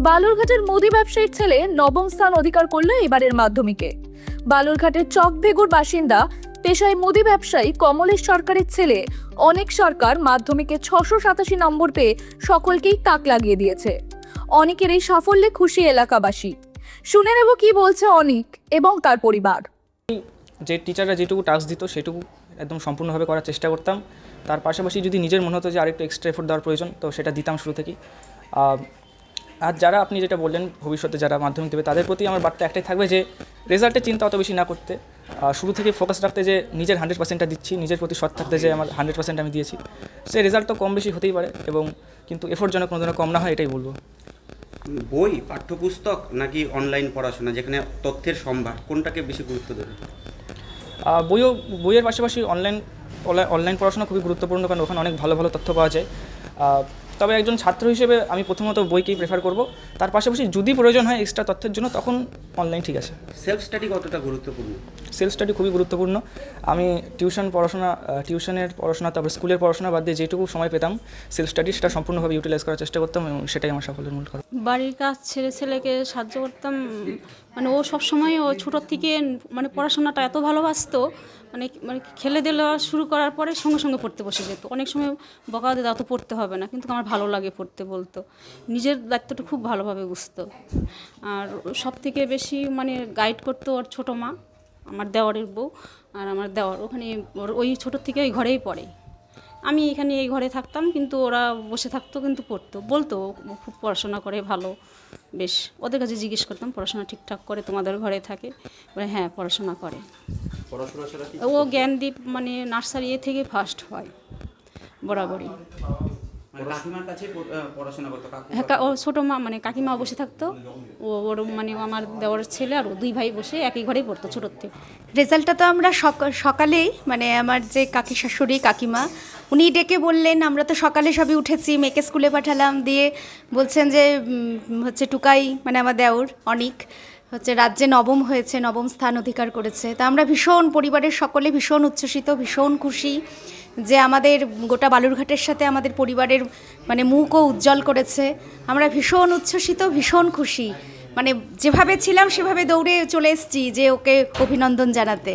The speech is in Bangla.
বালুরঘাটের মুদি ব্যবসায়ীর ছেলে নবম স্থান অধিকার করল এবারের মাধ্যমিকে। বালুরঘাটের চকভেগুর বাসিন্দা পেশায় মুদি ব্যবসায়ী কমলেশ সরকারের ছেলে অনেক সরকার মাধ্যমিকে 687 নম্বর পেয়ে সকলকেই তাক লাগিয়ে দিয়েছে। অনেকের এই সাফল্যে খুশি এলাকাবাসী। শুনে নেব কি বলছে অনিক এবং তার পরিবার। যে টিচাররা যেটুকু টাস্ক দিত সেটুকু একদম সম্পূর্ণভাবে করার চেষ্টা করতাম। তার পাশাপাশি যদি নিজের মনে হতো যে আরেকটু এক্সট্রা এফোর্ট দেওয়ার প্রয়োজন, তো সেটা দিতাম শুরু থেকেই। আর যারা আপনি যেটা বললেন ভবিষ্যতে যারা মাধ্যমিক দেবে তাদের প্রতি আমার বার্তা একটাই থাকবে যে রেজাল্টের চিন্তা অত বেশি না করতে, শুরু থেকে ফোকাস রাখতে যে নিজের 100%টা দিচ্ছি, নিজের প্রতি সৎ থাকতে যে আমার 100% আমি দিয়েছি। সে রেজাল্ট তো কম বেশি হতেই পারে এবং কিন্তু এফোর্ট যেন কোনোদিনও কম না হয় এটাই বলবো। বই, পাঠ্যপুস্তক নাকি অনলাইন পড়াশোনা যেখানে তথ্যের সম্ভার, কোনটাকে বেশি গুরুত্ব দেবে? বইয়ের পাশাপাশি অনলাইন পড়াশোনা খুবই গুরুত্বপূর্ণ, কারণ ওখানে অনেক ভালো ভালো তথ্য পাওয়া যায়। তবে একজন ছাত্র হিসেবে আমি প্রথমত বইকেই প্রেফার করব। তার পাশাপাশি যদি প্রয়োজন হয় এক্সট্রা তথ্যের জন্য তখন অনলাইন ঠিক আছে। সেলফ স্টাডি কতটা গুরুত্বপূর্ণ? সেলফ স্টাডি খুবই গুরুত্বপূর্ণ। আমি টিউশনের পড়াশোনা তারপর স্কুলের পড়াশোনা বাদ দিয়ে যেটুকু সময় পেতাম সেলফ স্টাডি সেটা সম্পূর্ণভাবে ইউটিলাইজ করার চেষ্টা করতাম এবং সেটাই আমার সাফল্যের মূল কারণ। বাড়ির কাজ ছেলেকে সাহায্য করতাম। ও সবসময় ও ছোটোর থেকে পড়াশোনাটা এত ভালোবাসতো, খেলে দিলে শুরু করার পরে সঙ্গে সঙ্গে পড়তে বসে যেত। অনেক সময় বকা দিত অত পড়তে হবে না, কিন্তু আমার ভালো লাগে পড়তে বলতো। নিজের দায়িত্বটা খুব ভালোভাবে বুঝতো। আর সব থেকে বেশি গাইড করতো ওর ছোটো মা, আমার দেওয়ারের বউ। আর আমার দেওয়ার ওখানে ওই ছোটোর থেকে ওই ঘরেই পড়ে। আমি এখানে এই ঘরে থাকতাম, কিন্তু ওরা বসে থাকতো, কিন্তু পড়তো, বলতো খুব পড়াশোনা করে ভালো। বেশ ওদের কাছে জিজ্ঞেস করতাম পড়াশোনা ঠিকঠাক করে তোমাদের ঘরে থাকে? হ্যাঁ পড়াশোনা করে। ও জ্ঞানদীপ নার্সারি থেকে ফার্স্ট হয় বরাবরই। কাকিমার কাছে পড়াশোনা করতো? হ্যাঁ, ও ছোটো মা কাকিমা বসে থাকতো। ওর আমার দেওয়ার ছেলে আর ও দুই ভাই বসে একই ঘরেই পড়তো ছোটোর থেকে। রেজাল্টটা তো আমরা সকালেই আমার যে কাকি শাশুড়ি কাকিমা উনি ডেকে বললেন, আমরা তো সকালে সবই উঠেছি, মেয়েকে স্কুলে পাঠালাম, দিয়ে বলছেন যে টুকাই আমার দেওর অনিক রাজ্যে নবম হয়েছে, নবম স্থান অধিকার করেছে। তা আমরা ভীষণ পরিবারের সকলে ভীষণ উচ্ছ্বসিত, ভীষণ খুশি যে আমাদের গোটা বালুরঘাটের সাথে আমাদের পরিবারের মুখও উজ্জ্বল করেছে। আমরা ভীষণ উচ্ছ্বসিত, ভীষণ খুশি। যেভাবে ছিলাম সেভাবে দৌড়ে চলে এসেছি যে ওকে অভিনন্দন জানাতে।